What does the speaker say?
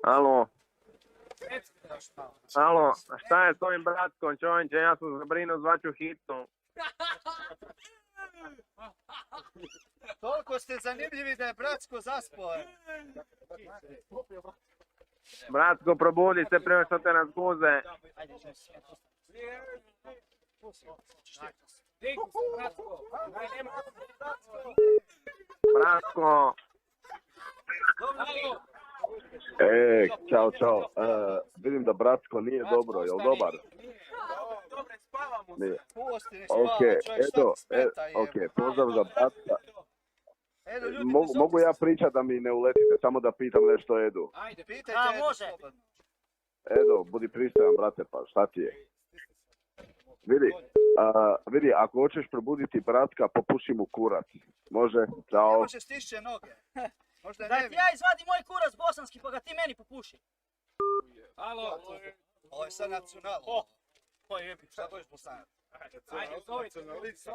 Alo. Alo, šta je s ovim bratkom, čovječe, ja sam zabrinuo, zvaću hitnu. Toliko ste zanimljivi da je bratsko zaspao. Bratko, probudi se prije što te nas guze. Bratko. Ćao. Vidim da bratsko nije dobro, jel dobar? Dobre, spavamo se. Pusti, ne spava, čovjek, šta ti smeta je? Pozdrav za bratka. Mogu ja pričat da mi ne uletite, samo da pitam nešto Edu. Ajde, pitajte. Može. Edo, budi pristojan, brate, pa šta ti je? Vidi, ako hoćeš probuditi bratka, popuši mu kurac. Može? Ćao. Ne može stišće noge. Možda je Da ti nevin. ja izvadim moj kurac bosanski pa ga ti meni popuši. Alo. Ovo je sad nacionalno. Pa jebi. Šta budeš Bosanac? Ajde, zovite. Nije bitan.